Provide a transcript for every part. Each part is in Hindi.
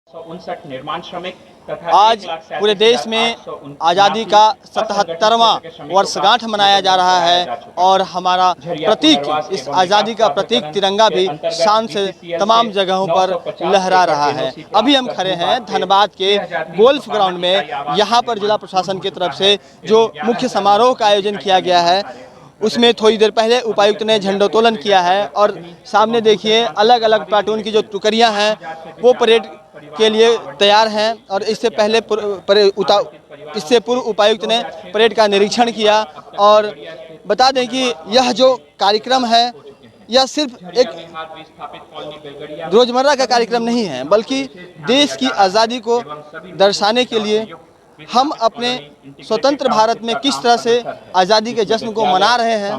59 निर्माण श्रमिक तथा आज पूरे देश में आज़ादी का 77वां वर्षगांठ मनाया जा रहा है और हमारा प्रतीक, इस आज़ादी का प्रतीक तिरंगा भी शान से तमाम जगहों पर लहरा रहा है। अभी हम खड़े हैं धनबाद के गोल्फ ग्राउंड में। यहाँ पर जिला प्रशासन की तरफ से जो मुख्य समारोह का आयोजन किया गया है, उसमें थोड़ी देर पहले उपायुक्त ने झंडोत्तोलन किया है और सामने देखिए अलग अलग प्लाटून की जो टुकड़ियां हैं वो परेड के लिए तैयार हैं। और इससे पूर्व उपायुक्त ने परेड का निरीक्षण किया। और बता दें कि यह जो कार्यक्रम है यह सिर्फ एक रोजमर्रा का कार्यक्रम नहीं है, बल्कि देश की आज़ादी को दर्शाने के लिए, हम अपने स्वतंत्र भारत में किस तरह से आज़ादी के जश्न को मना रहे हैं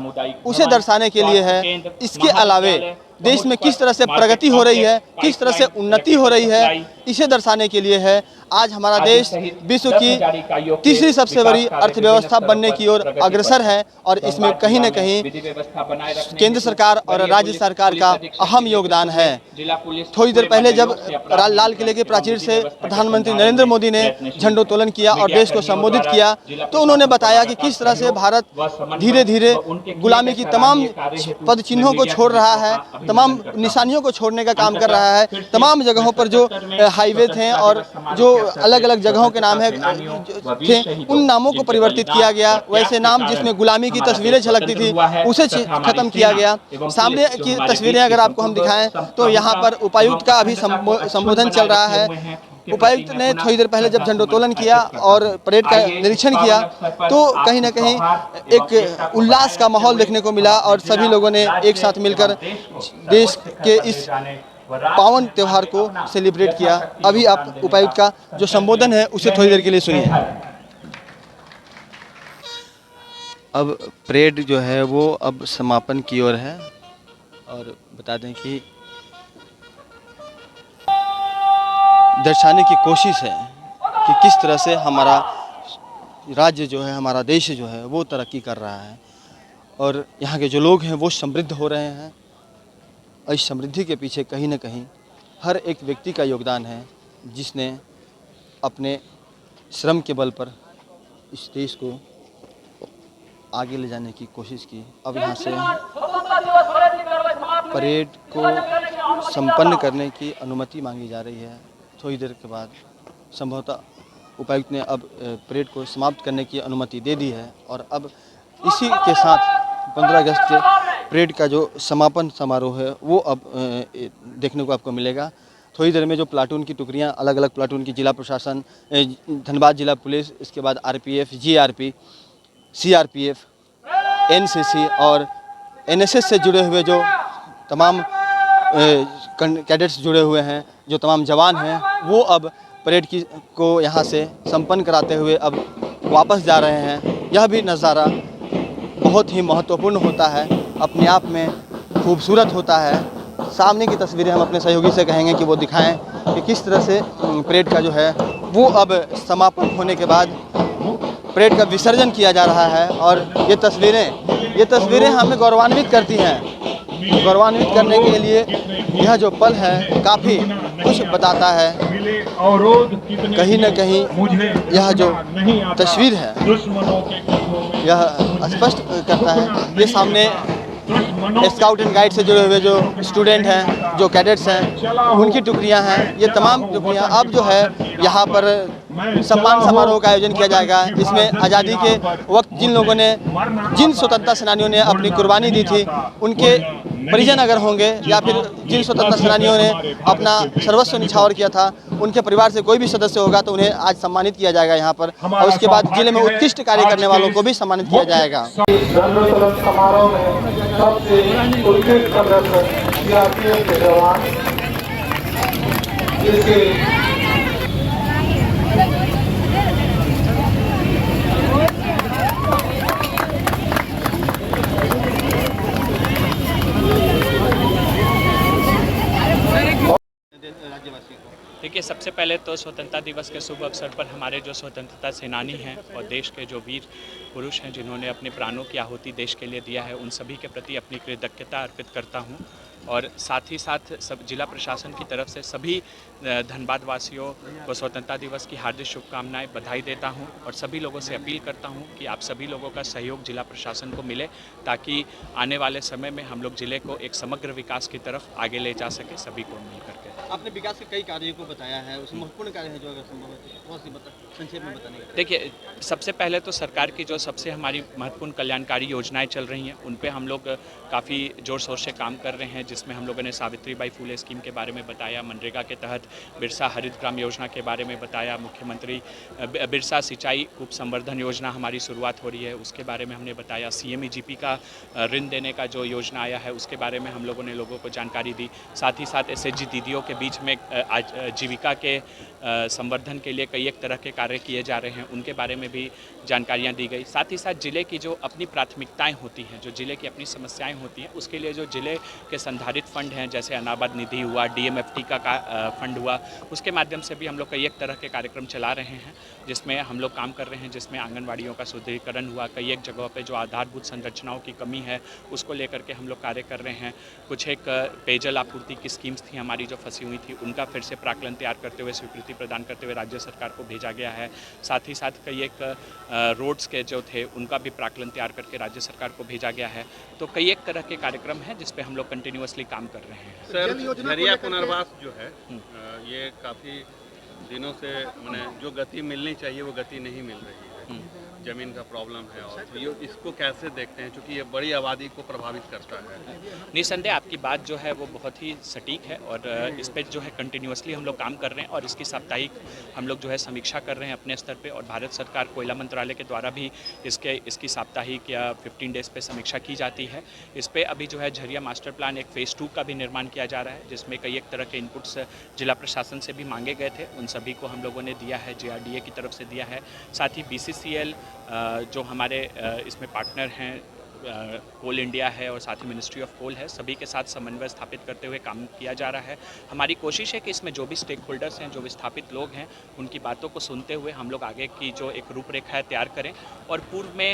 उसे दर्शाने के लिए है। इसके अलावे देश में किस तरह से प्रगति हो रही है, किस तरह से उन्नति हो रही है, इसे दर्शाने के लिए है। आज हमारा देश विश्व की तीसरी सबसे बड़ी अर्थव्यवस्था बनने की ओर अग्रसर है और इसमें कहीं न कहीं केंद्र सरकार और राज्य सरकार का अहम योगदान है। थोड़ी देर पहले जब लाल किले के प्राचीर से प्रधानमंत्री नरेंद्र मोदी ने झंडोत्तोलन किया और देश को संबोधित किया, तो उन्होंने बताया कि किस तरह से भारत धीरे धीरे गुलामी की तमाम पद चिन्हों को छोड़ रहा है, तमाम निशानियों को छोड़ने का काम कर रहा है। तमाम जगहों पर जो हाईवे थे और जो अलग अलग जगहों के नाम थे, उन नामों को परिवर्तित किया गया। वैसे नाम जिसमें गुलामी की तस्वीरें झलकती थी उसे खत्म किया गया। सामने की तस्वीरें अगर आपको हम दिखाएं तो यहाँ पर उपायुक्त का अभी संबोधन चल रहा है। उपायुक्त ने थोड़ी देर पहले जब झंडोत्तोलन किया और परेड का निरीक्षण किया तो कहीं ना कहीं एक उल्लास का माहौल देखने को मिला और सभी लोगों ने एक साथ मिलकर देश के इस पावन त्योहार को सेलिब्रेट किया। अभी आप उपायुक्त का जो संबोधन है उसे थोड़ी देर के लिए सुनिए। अब परेड जो है वो अब समापन की ओर है और बता दें कि दर्शाने की कोशिश है कि किस तरह से हमारा राज्य जो है, हमारा देश जो है वो तरक्की कर रहा है और यहाँ के जो लोग हैं वो समृद्ध हो रहे हैं। और इस समृद्धि के पीछे कहीं ना कहीं हर एक व्यक्ति का योगदान है जिसने अपने श्रम के बल पर इस देश को आगे ले जाने की कोशिश की। अब यहाँ से परेड को संपन्न करने की अनुमति मांगी जा रही है। थोड़ी देर के बाद संभवतः उपायुक्त ने अब परेड को समाप्त करने की अनुमति दे दी है और अब इसी के साथ 15 अगस्त के परेड का जो समापन समारोह है वो अब देखने को आपको मिलेगा। थोड़ी देर में जो प्लाटून की टुकड़ियाँ, अलग अलग प्लाटून की जिला प्रशासन, धनबाद जिला पुलिस, इसके बाद आरपीएफ, जीआरपी, सीआरपीएफ, एनसीसी और एनएसएस से जुड़े हुए जो तमाम कैडेट्स जुड़े हुए हैं, जो तमाम जवान हैं, वो अब परेड को यहाँ से संपन्न कराते हुए अब वापस जा रहे हैं। यह भी नज़ारा बहुत ही महत्वपूर्ण होता है, अपने आप में खूबसूरत होता है। सामने की तस्वीरें हम अपने सहयोगी से कहेंगे कि वो दिखाएं कि किस तरह से परेड का जो है वो अब समापन होने के बाद परेड का विसर्जन किया जा रहा है। और ये तस्वीरें हमें गौरवान्वित करती हैं। गौरवान्वित करने के लिए यह जो पल है काफ़ी कुछ बताता है। कहीं न कहीं यह जो तस्वीर है यह स्पष्ट करता है। ये सामने स्काउट एंड गाइड से जुड़े हुए जो स्टूडेंट हैं, जो कैडेट्स हैं, उनकी टुकड़ियां हैं। ये तमाम टुकड़ियां अब जो है यहाँ पर सम्मान समारोह का आयोजन किया जाएगा, जिसमें आज़ादी के वक्त जिन स्वतंत्रता सेनानियों ने अपनी कुर्बानी दी थी उनके परिजन अगर होंगे या फिर जिन स्वतंत्रता सेनानियों ने अपना सर्वस्व निछावर किया था उनके परिवार से कोई भी सदस्य होगा तो उन्हें आज सम्मानित किया जाएगा यहाँ पर। और उसके बाद जिले में उत्कृष्ट कार्य करने वालों को भी सम्मानित किया जाएगा। समारोह में सबसे उत्कृष्ट प्रदर्शन सीआरपीएफ के जवान, जिसके देखिए, सबसे पहले तो स्वतंत्रता दिवस के शुभ अवसर पर हमारे जो स्वतंत्रता सेनानी हैं और देश के जो वीर पुरुष हैं जिन्होंने अपने प्राणों की आहुति देश के लिए दिया है, उन सभी के प्रति अपनी कृतज्ञता अर्पित करता हूं। और साथ ही साथ सब जिला प्रशासन की तरफ से सभी धनबाद वासियों को स्वतंत्रता दिवस की हार्दिक शुभकामनाएं, बधाई देता हूं और सभी लोगों से अपील करता हूं कि आप सभी लोगों का सहयोग जिला प्रशासन को मिले ताकि आने वाले समय में हम लोग जिले को एक समग्र विकास की तरफ आगे ले जा सके, सभी को मिल करके। आपने विकास के कई कार्यों को बताया है, उसमें महत्वपूर्ण कार्य है जो अगर संभव है तो बहुत सी संक्षेप में बताने का। देखिए, सबसे पहले तो सरकार की जो सबसे हमारी महत्वपूर्ण कल्याणकारी योजनाएं चल रही हैं उन पे हम लोग काफ़ी जोर शोर से काम कर रहे हैं, जिसमें हम लोगों ने सावित्रीबाई फुले स्कीम के बारे में बताया, मनरेगा के तहत बिरसा हरित ग्राम योजना के बारे में बताया, मुख्यमंत्री बिरसा सिंचाई कूप संवर्धन योजना हमारी शुरुआत हो रही है उसके बारे में हमने बताया, CMEGP का ऋण देने का जो योजना आया है उसके बारे में हम लोगों ने लोगों को जानकारी दी। साथ ही साथ SHG दीदियों के बीच में आजीविका के संवर्धन के लिए कई एक तरह के कार्य किए जा रहे हैं, उनके बारे में भी जानकारियां दी गई। साथ ही साथ जिले की जो अपनी प्राथमिकताएं होती हैं, जो जिले की अपनी समस्याएं होती हैं, उसके लिए जो जिले के संधारित फंड हैं, जैसे अनाबाद निधि हुआ, DMFT का फंड हुआ, उसके माध्यम से भी हम लोग कई एक तरह के कार्यक्रम चला रहे हैं जिसमें हम लोग काम कर रहे हैं, जिसमें आंगनबाड़ियों का सुदृढ़ीकरण हुआ, कई एक जगहों पर जो आधारभूत संरचनाओं की कमी है उसको लेकर के हम लोग कार्य कर रहे हैं। कुछ एक पेयजल आपूर्ति की स्कीम्स थी हमारी जो फंसी हुई थी, उनका फिर से प्राक्कलन तैयार करते हुए स्वीकृति प्रदान करते हुए राज्य सरकार को भेजा गया है। साथ ही साथ कई एक रोड्स के जो थे उनका भी प्राक्कलन तैयार करके राज्य सरकार को भेजा गया है। तो कई एक तरह के कार्यक्रम हैं जिस पे हम लोग कंटिन्यूअसली काम कर रहे हैं। सर, झरिया पुनर्वास जो है ये काफ़ी दिनों से मैंने जो गति मिलनी चाहिए वो गति नहीं मिल रही है, ज़मीन का प्रॉब्लम है और तो ये इसको कैसे देखते हैं, क्योंकि ये बड़ी आबादी को प्रभावित करता है। निसंदेह आपकी बात जो है वो बहुत ही सटीक है और इस पर जो है कंटिन्यूअसली हम लोग काम कर रहे हैं और इसकी साप्ताहिक हम लोग जो है समीक्षा कर रहे हैं अपने स्तर पे और भारत सरकार कोयला मंत्रालय के द्वारा भी इसकी साप्ताहिक या 15 डेज़ पे समीक्षा की जाती है। इस पर अभी जो है झरिया मास्टर प्लान एक फ़ेज़ 2 का भी निर्माण किया जा रहा है, जिसमें कई एक तरह के इनपुट्स जिला प्रशासन से भी मांगे गए थे, उन सभी को हम लोगों ने दिया है, JRDA की तरफ से दिया है। साथ ही BCCL जो हमारे इसमें पार्टनर हैं, कोल इंडिया है और साथ ही मिनिस्ट्री ऑफ कोल है, सभी के साथ समन्वय स्थापित करते हुए काम किया जा रहा है। हमारी कोशिश है कि इसमें जो भी स्टेक होल्डर्स हैं, जो विस्थापित लोग हैं, उनकी बातों को सुनते हुए हम लोग आगे की जो एक रूपरेखा है तैयार करें और पूर्व में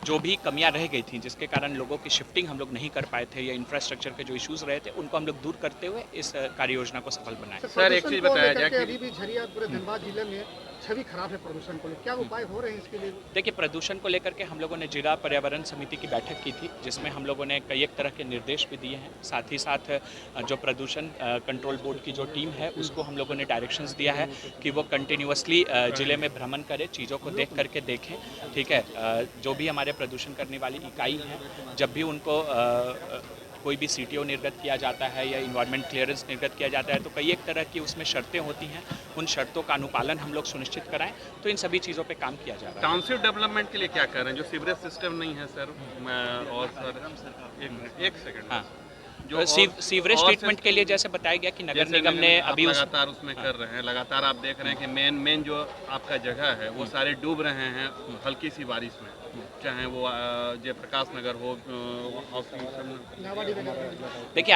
जो भी कमियां रह गई थी जिसके कारण लोगों की शिफ्टिंग हम लोग नहीं कर पाए थे या इंफ्रास्ट्रक्चर के जो इश्यूज रहे थे उनको हम लोग दूर करते हुए इस कार्य योजना को सफल बनाएं। सर, एक चीज़ बताया जाए कि अभी भी झरिया पूरे धनबाद जिले में छवि खराब है प्रदूषण को लेकर, क्या उपाय हो रहे हैं इसके लिए? देखिए, प्रदूषण को लेकर के हम लोगों ने जिला पर्यावरण समिति की बैठक की थी जिसमें हम लोगों ने कई एक तरह के निर्देश भी दिए हैं। साथ ही साथ जो प्रदूषण कंट्रोल बोर्ड की जो टीम है उसको हम लोगों ने डायरेक्शंस दिया है कि वो कंटिन्यूअसली जिले में भ्रमण करें, चीज़ों को देख करके देखें, ठीक है। जो भी हमारे प्रदूषण करने वाली इकाई हैं, जब भी उनको कोई भी CTO निर्गत किया जाता है या इन्वायरमेंट क्लियरेंस निर्गत किया जाता है तो कई एक तरह की उसमें शर्तें होती हैं, उन शर्तों का अनुपालन हम लोग सुनिश्चित कराएं, तो इन सभी चीज़ों पे काम किया जा रहा है। टाउनशिप डेवलपमेंट के लिए क्या कर रहे हैं? जो सीवरेज सिस्टम नहीं है सर, और सर एक सेकंड, हाँ, जो सीवरेज ट्रीटमेंट के लिए जैसे बताया गया कि नगर निगम ने अभी लगातार उसमें कर रहे हैं, लगातार आप देख रहे हैं कि मेन जो आपका जगह है वो सारे डूब रहे हैं हल्की सी बारिश में, चाहे वो जयप्रकाश नगर हो। देखिए,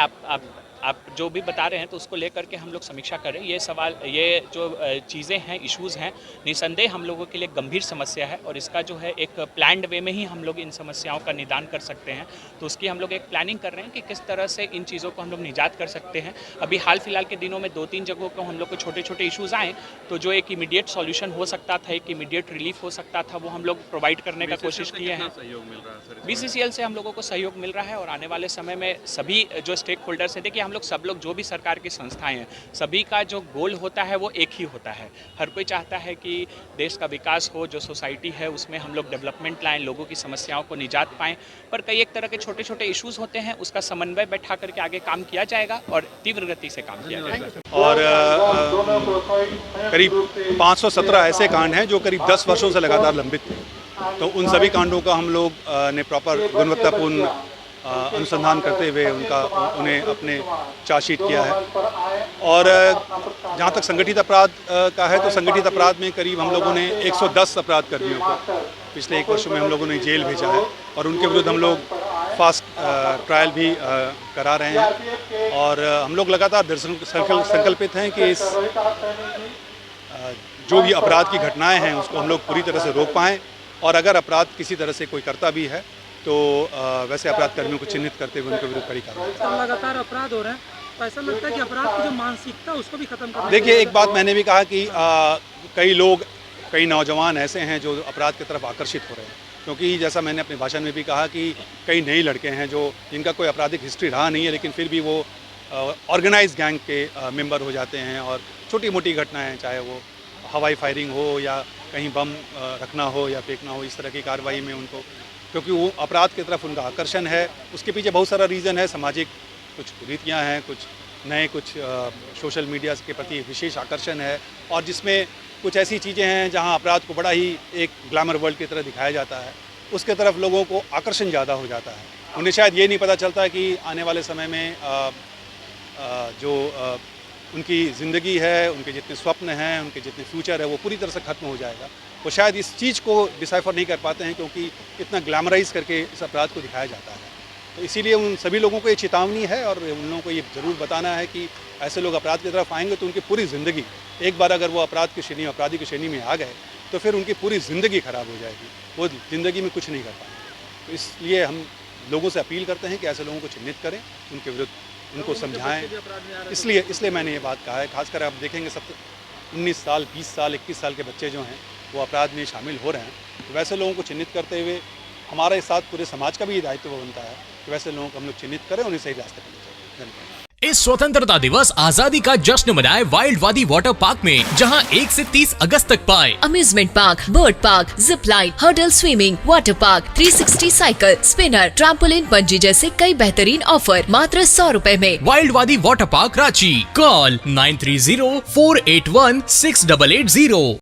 आप जो भी बता रहे हैं तो उसको लेकर के हम लोग समीक्षा करें। ये सवाल, ये जो चीज़ें हैं, इश्यूज़ हैं, निसंदेह हम लोगों के लिए गंभीर समस्या है और इसका जो है एक प्लान्ड वे में ही हम लोग इन समस्याओं का निदान कर सकते हैं। तो उसकी हम लोग एक प्लानिंग कर रहे हैं कि किस तरह से इन चीज़ों को हम लोग निजात कर सकते हैं। अभी हाल फिलहाल के दिनों में 2-3 जगहों को हम लोग को छोटे छोटे इशूज़ आए तो जो एक इमीडिएट सॉल्यूशन हो सकता था, एक इमीडिएट रिलीफ हो सकता था, वो हम लोग प्रोवाइड करने का कोशिश किए हैं। सहयोग मिल रहा है सर? BCCL से हम लोगों को सहयोग मिल रहा है और आने वाले समय में सभी जो स्टेक होल्डर्स हैं, देखिए हम लोग सब लोग जो भी सरकार की संस्थाएं हैं, सभी का जो गोल होता है वो एक ही होता है। हर कोई चाहता है कि देश का विकास हो, जो सोसाइटी है उसमें हम लोग डेवलपमेंट लाएं, लोगों की समस्याओं को निजात पाएं, पर कई एक तरह के छोटे छोटे इश्यूज़ होते हैं, उसका समन्वय बैठा करके आगे काम किया जाएगा और तीव्र गति से काम किया जाएगा। और करीब 517 ऐसे कांड हैं जो करीब 10 वर्षों से लगातार लंबित थे, तो उन सभी कांडों का हम लोग ने प्रॉपर गुणवत्तापूर्ण अनुसंधान करते हुए उन्हें अपने चार्जशीट किया है। और जहाँ तक संगठित अपराध का है तो संगठित अपराध में करीब हम लोगों ने 110 अपराध कर्मियों को पिछले 1 वर्ष में हम लोगों ने जेल भेजा है और उनके विरुद्ध हम लोग फास्ट ट्रायल भी करा रहे हैं। और हम लोग लगातार संकल्पित हैं कि इस जो भी अपराध की घटनाएं हैं उसको हम लोग पूरी तरह से रोक पाएँ और अगर अपराध किसी तरह से कोई करता भी है तो वैसे अपराध कर्मियों को चिन्हित करते हुए उनके विरुद्ध कड़ी कार्रवाई। लगातार अपराध हो रहे हैं, तो ऐसा लगता है कि अपराध की जो मानसिकता है उसको भी खत्म करना। देखिए, एक बात मैंने भी कहा कि कई लोग, कई नौजवान ऐसे हैं जो अपराध की तरफ आकर्षित हो रहे हैं, क्योंकि जैसा मैंने अपने भाषण में भी कहा कि कई नए लड़के हैं जो जिनका कोई आपराधिक हिस्ट्री रहा नहीं है, लेकिन फिर भी वो ऑर्गेनाइज गैंग के मेंबर हो जाते हैं और छोटी मोटी घटनाएं, चाहे वो हवाई फायरिंग हो या कहीं बम रखना हो या फेंकना हो, इस तरह की कार्रवाई में उनको, क्योंकि वो अपराध की तरफ उनका आकर्षण है। उसके पीछे बहुत सारा रीज़न है, सामाजिक कुछ रीतियाँ हैं, कुछ नए, कुछ सोशल मीडिया के प्रति विशेष आकर्षण है, और जिसमें कुछ ऐसी चीज़ें हैं जहां अपराध को बड़ा ही एक ग्लैमर वर्ल्ड की तरह दिखाया जाता है, उसके तरफ लोगों को आकर्षण ज़्यादा हो जाता है। उन्हें शायद ये नहीं पता चलता कि आने वाले समय में जो उनकी ज़िंदगी है, उनके जितने स्वप्न हैं, उनके जितने फ्यूचर है, वो पूरी तरह से ख़त्म हो जाएगा। वो शायद इस चीज़ को डिसाइफर नहीं कर पाते हैं, क्योंकि इतना ग्लैमराइज करके इस अपराध को दिखाया जाता है। तो इसीलिए उन सभी लोगों को ये चेतावनी है और उन लोगों को ये ज़रूर बताना है कि ऐसे लोग अपराध की तरफ आएंगे तो उनकी पूरी ज़िंदगी, एक बार अगर वो अपराध की श्रेणी, अपराधी की श्रेणी में आ गए तो फिर उनकी पूरी ज़िंदगी ख़राब हो जाएगी, वो ज़िंदगी में कुछ नहीं कर पाएंगे। तो इसलिए हम लोगों से अपील करते हैं कि ऐसे लोगों को चिन्हित करें, उनके विरुद्ध उनको समझाएं। इसलिए मैंने ये बात कहा है। खासकर आप देखेंगे, सब 19 साल, 20 साल, 21 साल के बच्चे जो हैं वो अपराध में शामिल हो रहे हैं। तो वैसे लोगों को चिन्हित करते हुए हमारे साथ पूरे समाज का भी दायित्व बनता है कि वैसे लोगों को हम लोग चिन्हित करें, उन्हें सही रास्ते पर ले जाएं। धन्यवाद। इस स्वतंत्रता दिवस आजादी का जश्न मनाए वाइल्ड वादी वाटर पार्क में, जहां 1 से 30 अगस्त तक पाए amusement park, bird park, zip line, hurdle swimming, water park, 360 cycle, spinner, trampoline, bungee जैसे कई बेहतरीन ऑफर मात्र 100 रुपए में। वाइल्ड वादी वाटर पार्क रांची। कॉल 9304816880।